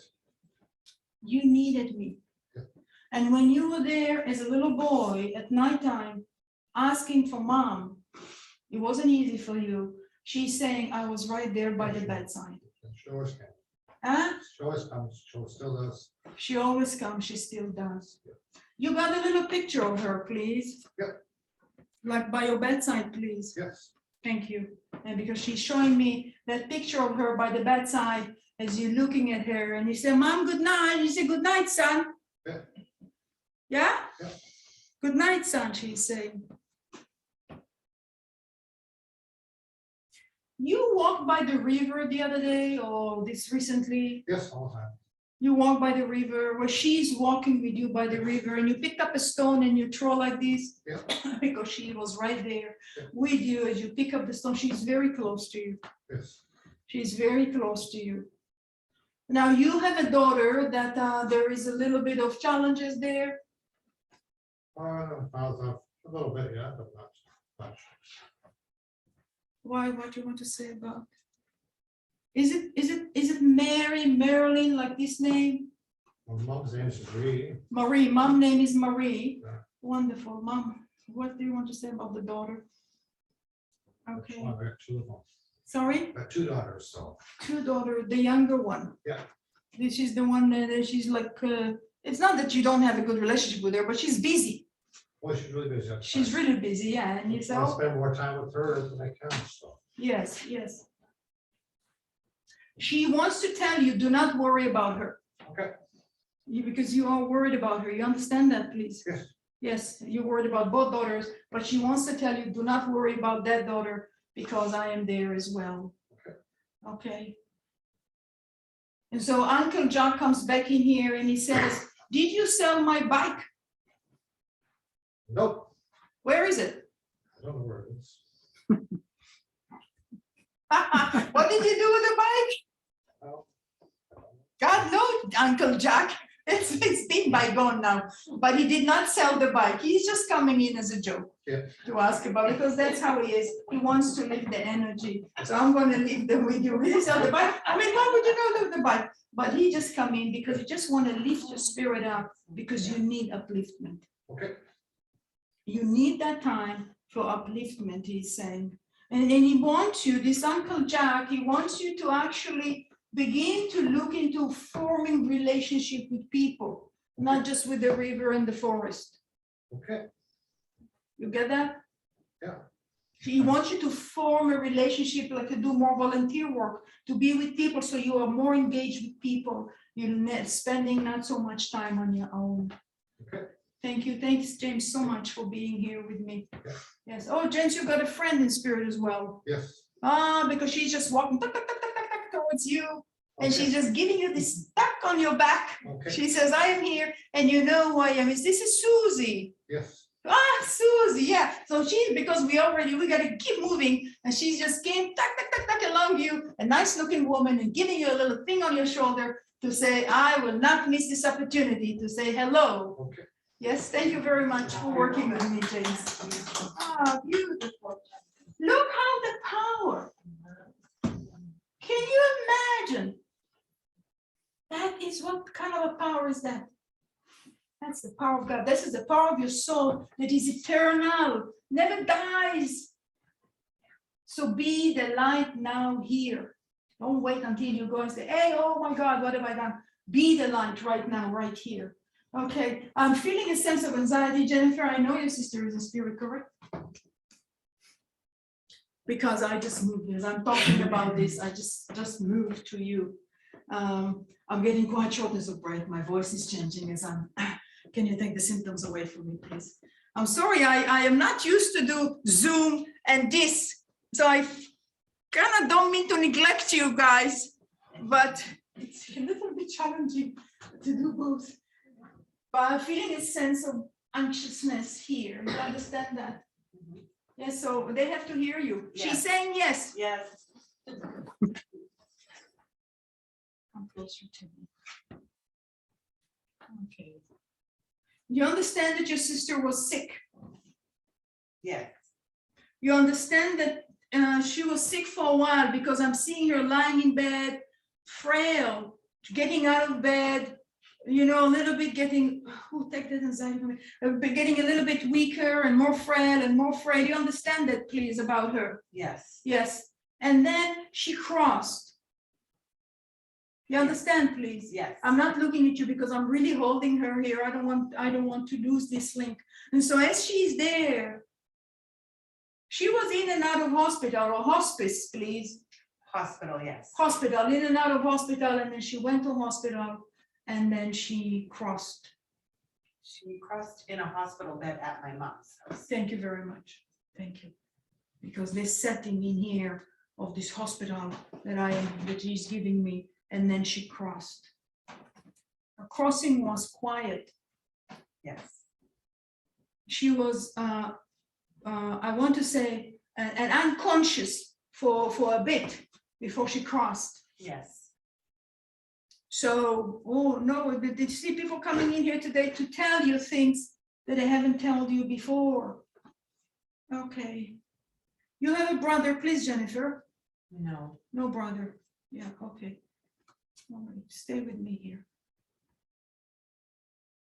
S5: You needed me.
S7: Yeah.
S5: And when you were there as a little boy at nighttime, asking for mom, it wasn't easy for you. She's saying, I was right there by the bedside.
S7: And she always came.
S5: Huh?
S7: She always comes. She still does.
S5: She always comes, she still does.
S7: Yeah.
S5: You got a little picture of her, please?
S7: Yep.
S5: Like by your bedside, please.
S7: Yes.
S5: Thank you. And because she's showing me that picture of her by the bedside, as you're looking at her and you say, Mom, good night. You say, good night, son.
S7: Yeah.
S5: Yeah?
S7: Yeah.
S5: Good night, son, she's saying. You walked by the river the other day or this recently?
S7: Yes, all the time.
S5: You walk by the river where she's walking with you by the river and you picked up a stone and you throw like this
S7: Yeah.
S5: because she was right there
S7: Yeah.
S5: with you as you pick up the stone. She's very close to you.
S7: Yes.
S5: She's very close to you. Now you have a daughter that there is a little bit of challenges there.
S7: A little bit, yeah, but not much.
S5: Why? What do you want to say about? Is it Mary, Marilyn, like this name?
S7: My mom's name is Rickie.
S5: Marie. Mom name is Marie.
S7: Yeah.
S5: Wonderful. Mom, what do you want to say about the daughter? Okay.
S7: I got two of them.
S5: Sorry?
S7: I got two daughters, so.
S5: Two daughters, the younger one.
S7: Yeah.
S5: This is the one that she's like, it's not that you don't have a good relationship with her, but she's busy.
S7: Well, she's really busy.
S5: She's really busy, yeah. And you say,
S7: I
S5: oh,
S7: spend more time with her than I can, so.
S5: yes, yes. She wants to tell you, do not worry about her.
S7: Okay.
S5: Because you are worried about her. You understand that, please?
S7: Yes.
S5: Yes, you're worried about both daughters, but she wants to tell you, do not worry about that daughter because I am there as well.
S7: Okay.
S5: Okay. And so Uncle Jack comes back in here and he says, did you sell my bike?
S7: Nope,
S5: Where is it?
S7: I don't know where it is.
S5: What did you do with the bike?
S7: Oh.
S5: God knows, Uncle Jack. It's been bygone now, but he did not sell the bike. He's just coming in as a joke.
S7: Yeah.
S5: To ask about it, because that's how he is. He wants to lift the energy. So I'm going to leave them with you. Will you sell the bike? I mean, why would you not lift the bike? But he just come in because you just want to lift your spirit up because you need upliftment.
S7: Okay,
S5: You need that time for upliftment, he's saying. And then he wants you, this Uncle Jack, he wants you to actually begin to look into forming relationship with people, not just with the river and the forest.
S7: okay,
S5: You get that?
S7: yeah,
S5: He wants you to form a relationship, like to do more volunteer work, to be with people so you are more engaged with people. You're spending not so much time on your own.
S7: okay.
S5: Thank you. Thanks, James, so much for being here with me.
S7: Yeah.
S5: Yes. Oh, James, you got a friend in spirit as well.
S7: Yes.
S5: Because she's just walking towards you. And
S7: Okay.
S5: she's just giving you this tap on your back.
S7: Okay,
S5: She says, I am here and you know who I am. This is Susie.
S7: yes,
S5: Ah, Susie, yeah. So because we got to keep moving. And she's just came along you, a nice looking woman, and giving you a little thing on your shoulder to say, I will not miss this opportunity to say hello.
S7: okay.
S5: Yes, thank you very much for working with me, James. Ah, beautiful. Look how the power. Can you imagine? That is what kind of a power is that? That's the power of God. This is the power of your soul that is eternal, never dies. So be the light now here. Don't wait until you go and say, hey, oh my God, what have I done? Be the light right now, right here. Okay, I'm feeling a sense of anxiety, Jennifer. I know your sister is in spirit, correct? Because I just moved, as I'm talking about this, I just moved to you. I'm getting quite shortness of breath. My voice is changing as I'm, can you take the symptoms away from me, please? I'm sorry, I am not used to do Zoom and this. So I kind of don't mean to neglect you guys, but it's a little bit challenging to do both. But I'm feeling a sense of anxiousness here. You understand that? Yes, so they have to hear you.
S4: Yes.
S5: She's saying yes.
S4: Yes.
S5: Come closer to me. Okay. You understand that your sister was sick.
S4: Yes.
S5: You understand that she was sick for a while because I'm seeing her lying in bed, frail, getting out of bed, you know, a little bit getting, who take that anxiety from me? Getting a little bit weaker and more frail and more frail. You understand that, please, about her?
S4: Yes.
S5: Yes. And then she crossed. You understand, please?
S4: Yes.
S5: I'm not looking at you because I'm really holding her here. I don't want to lose this link. And so as she's there, she was in and out of hospital or hospice, please.
S4: Hospital, yes.
S5: Hospital, in and out of hospital, and then she went to hospital, and then she crossed.
S4: She crossed in a hospital bed at my mom's house.
S5: Thank you very much. Thank you. Because this setting in here of this hospital that he's giving me, and then she crossed. Her crossing was quiet.
S4: Yes.
S5: She was, I want to say, an unconscious for a bit before she crossed.
S4: Yes.
S5: So, oh no, did you see people coming in here today to tell you things that I haven't told you before? Okay. You have a brother, please, Jennifer?
S4: No.
S5: No brother. Yeah, okay. All right, stay with me here.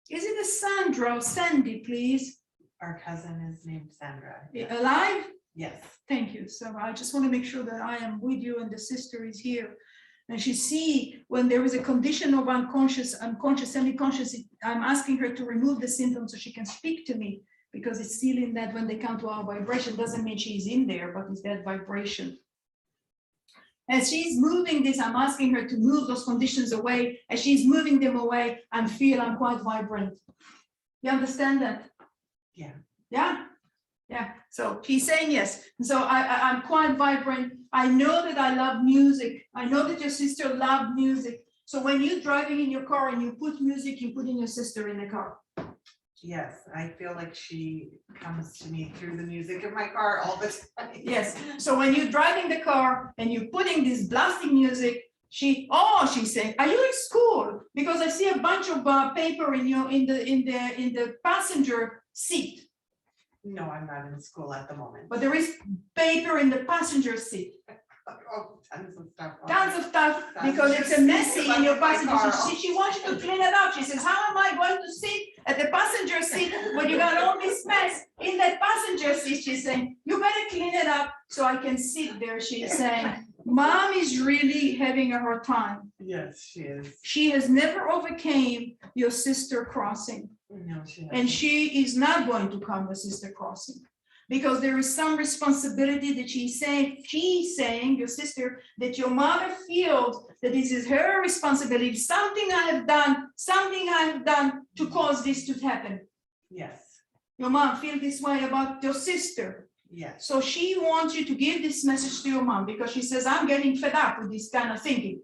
S5: Is it a Sandra or Sandy, please?
S4: Our cousin is named Sandra.
S5: Alive?
S4: Yes.
S5: Thank you. So I just want to make sure that I am with you and the sister is here. And she see when there is a condition of unconscious, semi-conscious, I'm asking her to remove the symptoms so she can speak to me, because it's still in that when they come to our vibration, doesn't mean she's in there, but it's that vibration. As she's moving this, I'm asking her to move those conditions away. As she's moving them away, I feel I'm quite vibrant. You understand that?
S4: Yeah.
S5: Yeah. Yeah, so she's saying yes. So I'm quite vibrant. I know that I love music. I know that your sister loved music. So when you're driving in your car and you put music, you put in your sister in the car.
S4: Yes, I feel like she comes to me through the music in my car all the time.
S5: Yes, so when you're driving the car and you're putting this blasting music, she's saying, are you in school? Because I see a bunch of paper in the passenger seat.
S4: No, I'm not in school at the moment.
S5: But there is paper in the passenger seat.
S4: Oh, tons of stuff.
S5: Tons of stuff, because it's a messy in your passenger seat. She wants you to clean it up. She says, how am I going to sit at the passenger seat when you got all this mess in that passenger seat? She's saying, you better clean it up so I can sit there. She's saying, Mom is really having a hard time.
S4: Yes, she is.
S5: She has never overcame your sister crossing.
S4: No, she hasn't.
S5: And she is not going to come with sister crossing, because there is some responsibility that she's saying, your sister, that your mother feels that this is her responsibility. Something I have done to cause this to happen.
S4: Yes.
S5: Your mom feels this way about your sister.
S4: Yes.
S5: So she wants you to give this message to your mom, because she says, I'm getting fed up with this kind of thinking.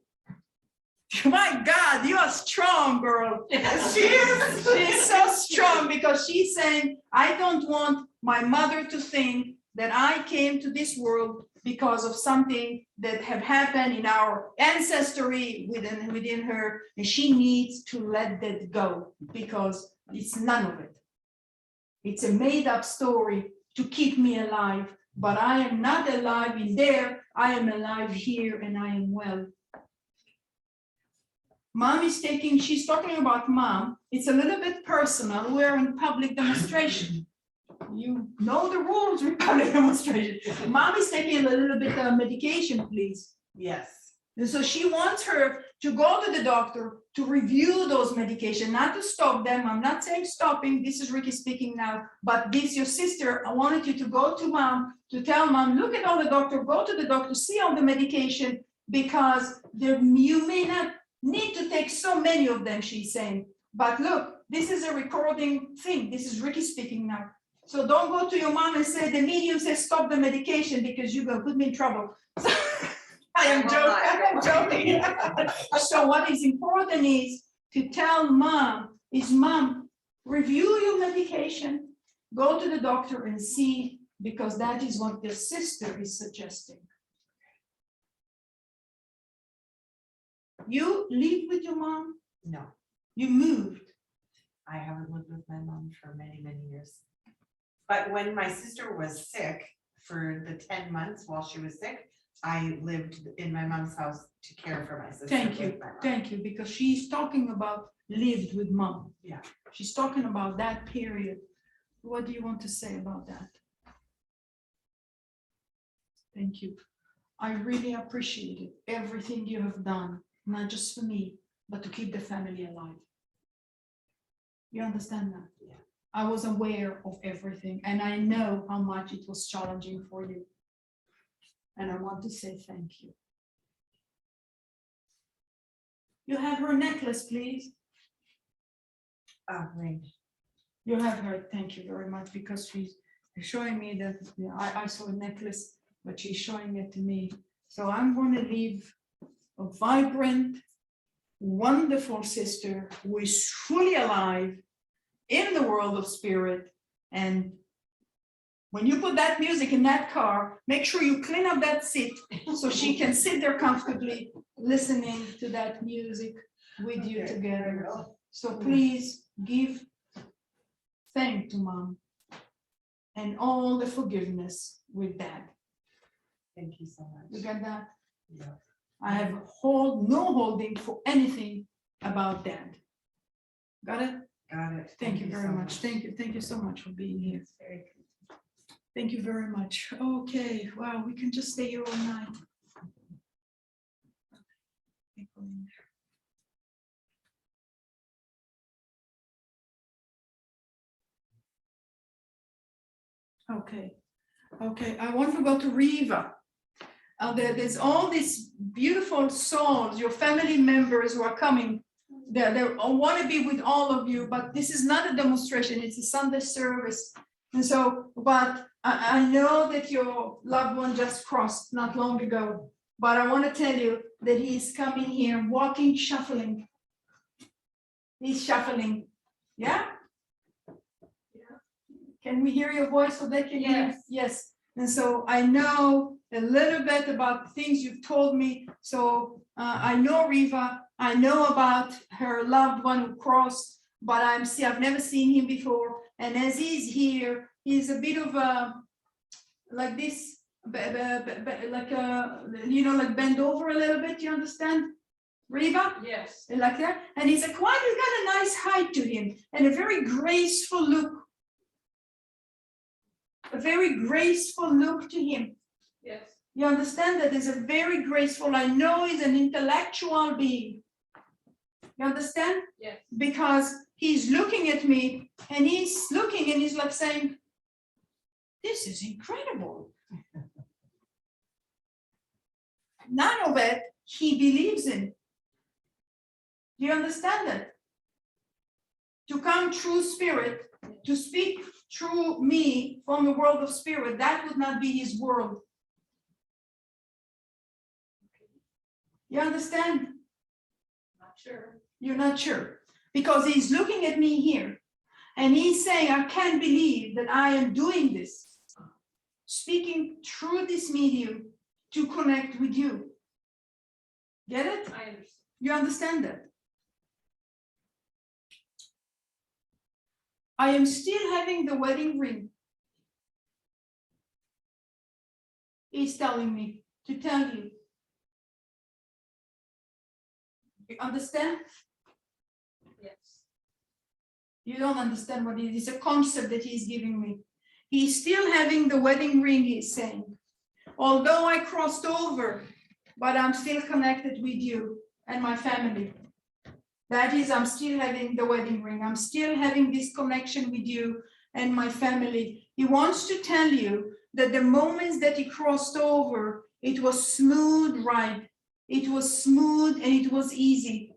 S5: My God, you are strong, girl.
S4: Yes, she is.
S5: She's so strong, because she's saying, I don't want my mother to think that I came to this world because of something that have happened in our ancestry within her, and she needs to let that go, because it's none of it. It's a made-up story to keep me alive, but I am not alive in there. I am alive here, and I am well. Mom is she's talking about mom. It's a little bit personal. We're in public demonstration. You know the rules with public demonstration. Mom is taking a little bit of medication, please.
S4: Yes.
S5: And so she wants her to go to the doctor to review those medications, not to stop them. I'm not saying stopping. This is Rickie speaking now, but this, your sister, I wanted you to go to mom, to tell mom, look at all the doctor, go to the doctor, see all the medication, because you may not need to take so many of them, she's saying. But look, this is a recording thing. This is Rickie speaking now. So don't go to your mom and say, the medium says stop the medication because you're gonna put me in trouble. I am joking. So what is important is to tell mom, mom, review your medication, go to the doctor and see, because that is what your sister is suggesting. You live with your mom?
S4: No,
S5: You moved?
S4: I haven't lived with my mom for many, many years. But when my sister was sick, for the 10 months while she was sick, I lived in my mom's house to care for my sister.
S5: Thank you, because she's talking about lived with mom.
S4: Yeah.
S5: She's talking about that period. What do you want to say about that? Thank you. I really appreciate it, everything you have done, not just for me, but to keep the family alive. You understand that?
S4: Yeah.
S5: I was aware of everything, and I know how much it was challenging for you. And I want to say thank you. You have her necklace, please.
S4: Ring.
S5: You have her, thank you very much, because she's showing me that, you know, I saw a necklace, but she's showing it to me. So I'm going to leave a vibrant, wonderful sister who is fully alive in the world of spirit. And when you put that music in that car, make sure you clean up that seat so she can sit there comfortably listening to that music with you together. So please give thanks to Mom and all the forgiveness with Dad.
S4: Thank you so much.
S5: You got that?
S4: Yeah.
S5: I have no holding for anything about Dad. Got it?
S4: Got it.
S5: Thank you very
S4: so
S5: much. Thank you so much for being here.
S4: It's very good.
S5: Thank you very much. Okay, wow, we can just stay here all night. People in there. Okay, I want to go to Riva. There's all these beautiful souls, your family members who are coming. They want to be with all of you, but this is not a demonstration, it's a Sunday service. And so, but I know that your loved one just crossed not long ago, but I want to tell you that he's coming here, walking, shuffling. He's shuffling, yeah? Can we hear your voice so they can hear? Yes. And so I know a little bit about things you've told me. So I know Riva, I know about her loved one who crossed, but I've never seen him before. And as he's here, he's a bit of a, like this, like like bend over a little bit, you understand? Riva?
S3: Yes.
S5: Like that. And he's got a nice height to him and a very graceful look. A very graceful look to him.
S3: Yes.
S5: You understand that there's a very graceful, I know he's an intellectual being. You understand?
S3: Yes.
S5: Because he's looking at me and he's looking and he's like saying, this is incredible. None of it he believes in. Do you understand that? To come true spirit, to speak through me from the world of spirit, that would not be his world. You understand?
S3: Not sure.
S5: You're not sure. Because he's looking at me here and he's saying, I can't believe that I am doing this. Speaking through this medium to connect with you. Get it?
S3: I understand.
S5: You understand that? I am still having the wedding ring. He's telling me to tell you. You understand?
S3: Yes.
S5: You don't understand what it is. It's a concept that he's giving me. He's still having the wedding ring, he's saying. Although I crossed over, but I'm still connected with you and my family. That is, I'm still having the wedding ring. I'm still having this connection with you and my family. He wants to tell you that the moments that he crossed over, it was smooth ride. It was smooth and it was easy.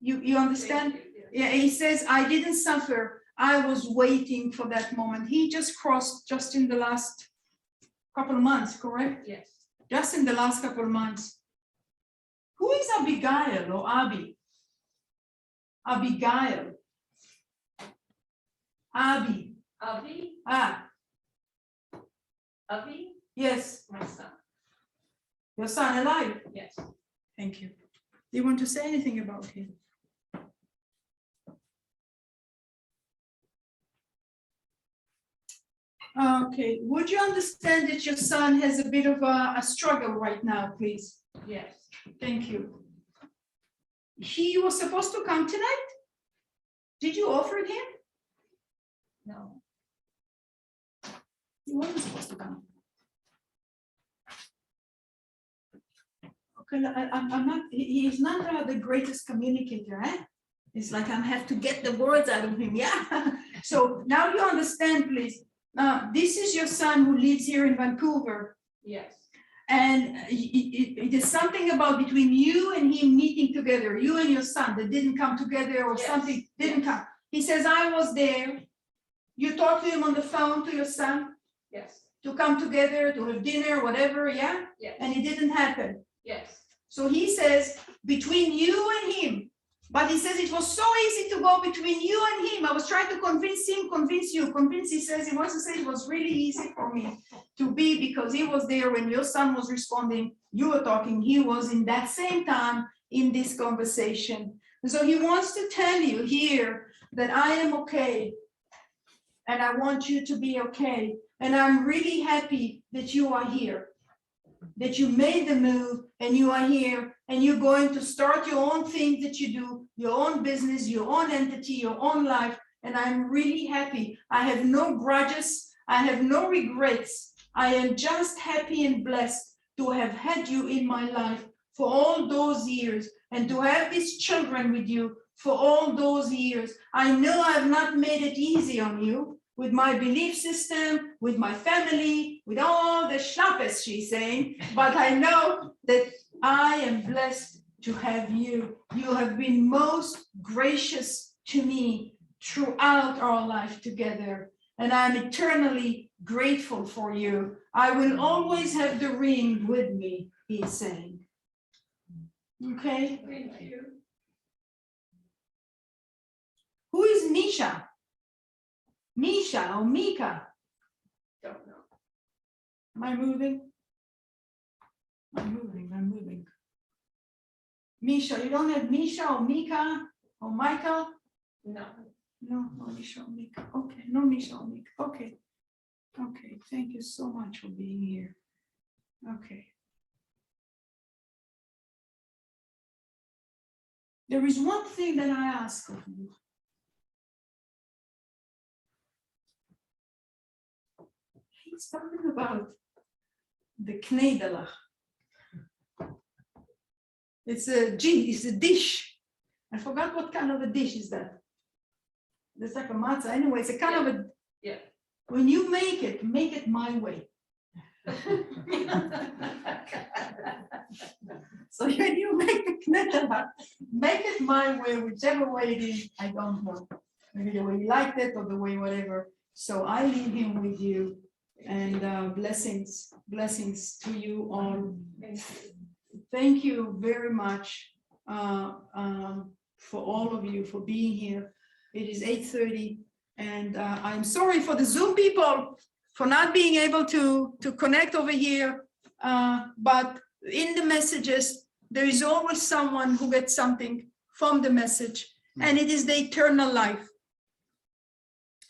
S5: You understand? Yeah, he says, I didn't suffer. I was waiting for that moment. He just crossed just in the last couple of months, correct?
S3: Yes.
S5: Just in the last couple of months. Who is Abigail or Abi? Abigail. Abi.
S3: Avi?
S5: Ah,
S3: Avi?
S5: yes.
S3: My son.
S5: Your son alive?
S3: Yes.
S5: Thank you. Do you want to say anything about him? Okay, would you understand that your son has a bit of a struggle right now, please?
S3: Yes.
S5: Thank you. He was supposed to come tonight? Did you offer it him?
S3: No.
S5: He wasn't supposed to come. Okay, I'm not, he's not the greatest communicator, eh? It's like I have to get the words out of him, yeah? So now you understand, please. This is your son who lives here in Vancouver.
S3: Yes.
S5: And it is something about between you and him meeting together, you and your son that didn't come together or something didn't come. He says, I was there. You talked to him on the phone, to your son,
S8: Yes,
S5: to come together, to have dinner, whatever, yeah?
S8: yes,
S5: And it didn't happen.
S8: yes.
S5: So he says, between you and him, but he says it was so easy to go between you and him. I was trying to convince him, convince you, convince. He says, he wants to say it was really easy for me to be because he was there when your son was responding, you were talking, he was in that same time in this conversation. So he wants to tell you here that I am okay. And I want you to be okay. And I'm really happy that you are here, that you made the move and you are here and you're going to start your own thing that you do, your own business, your own entity, your own life. And I'm really happy. I have no grudges. I have no regrets. I am just happy and blessed to have had you in my life for all those years and to have these children with you for all those years. I know I have not made it easy on you with my belief system, with my family, with all the schlappes she's saying, but I know that I am blessed to have you. You have been most gracious to me throughout our life together, and I'm eternally grateful for you. I will always have the ring with me, he's saying. Okay?
S8: Thank you.
S5: Who is Misha? Misha or Mika?
S8: Don't know.
S5: Am I moving? I'm moving. Misha, you don't have Misha or Mika or Michael?
S8: No.
S5: No, no Misha or Mika. Okay, no Misha or Mika. Okay. Okay, thank you so much for being here. Okay. There is one thing that I ask of you. He's talking about the knedelach. It's a dish. I forgot what kind of a dish is that. It's like a matzah. Anyway, it's a kind of a.
S8: Yeah.
S5: When you make it my way. So when you make the knedelach, make it my way, whichever way it is. I don't know. Maybe the way you liked it or the way whatever. So I leave him with you. And blessings to you all. Thank you very much for all of you for being here. It is 8:30, and I'm sorry for the Zoom people for not being able to connect over here. But in the messages, there is always someone who gets something from the message, and it is the eternal life.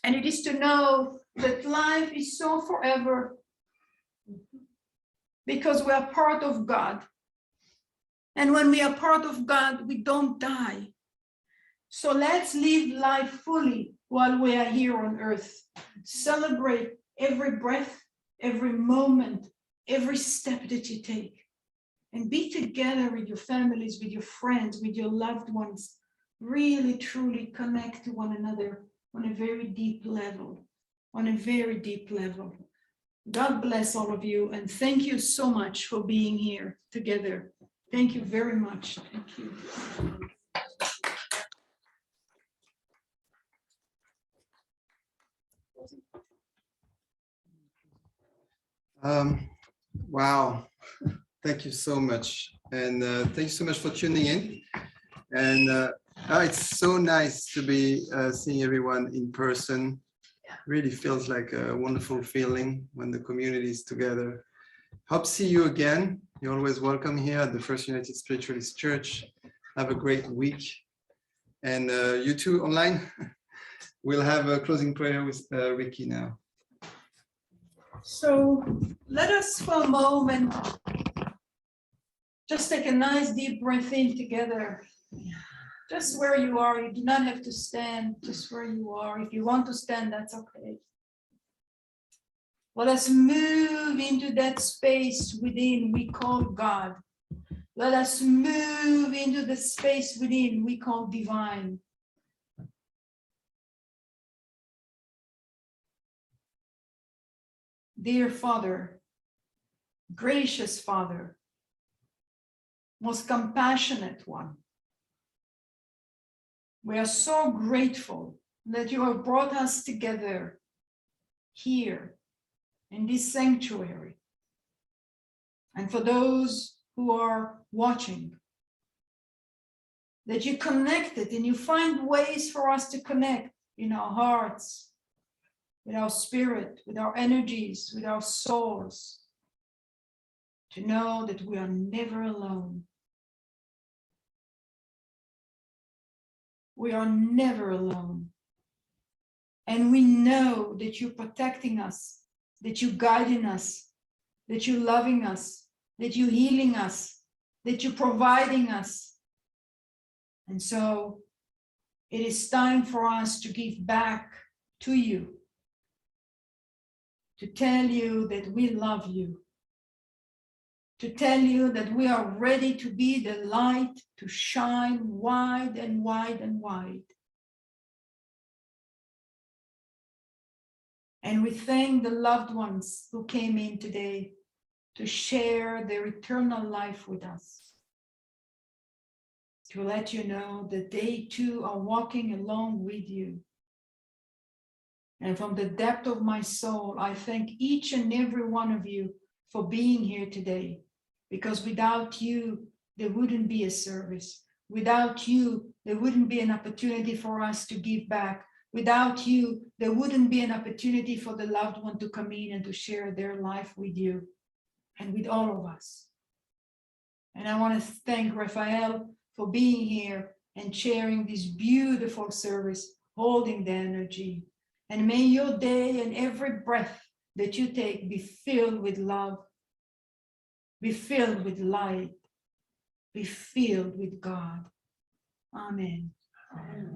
S5: And it is to know that life is so forever because we are part of God. And when we are part of God, we don't die. So let's live life fully while we are here on earth. Celebrate every breath, every moment, every step that you take. And be together with your families, with your friends, with your loved ones. Really, truly connect to one another on a very deep level. On a very deep level. God bless all of you, and thank you so much for being here together. Thank you very much. Thank you.
S1: Wow, thank you so much. And thank you so much for tuning in. And it's so nice to be seeing everyone in person. Really feels like a wonderful feeling when the community is together. Hope to see you again. You're always welcome here at the First United Spiritualist Church. Have a great week. And you too online. We'll have a closing prayer with Rickie now.
S5: So let us for a moment just take a nice deep breath in together. Just where you are, you do not have to stand, just where you are. If you want to stand, that's okay. Let us move into that space within we call God. Let us move into the space within we call divine. Dear Father, gracious Father, most compassionate one. We are so grateful that you have brought us together here in this sanctuary. And for those who are watching, that you connected and you find ways for us to connect in our hearts, with our spirit, with our energies, with our souls, to know that we are never alone. We are never alone. And we know that you're protecting us, that you're guiding us, that you're loving us, that you're healing us, that you're providing us. And so it is time for us to give back to you, to tell you that we love you, to tell you that we are ready to be the light to shine wide and wide and wide. And we thank the loved ones who came in today to share their eternal life with us, to let you know that they too are walking along with you. And from the depth of my soul, I thank each and every one of you for being here today, because without you, there wouldn't be a service. Without you, there wouldn't be an opportunity for us to give back. Without you, there wouldn't be an opportunity for the loved one to come in and to share their life with you and with all of us. And I want to thank Raphael for being here and sharing this beautiful service, holding the energy. And may your day and every breath that you take be filled with love, be filled with light, be filled with God. Amen.
S4: Amen.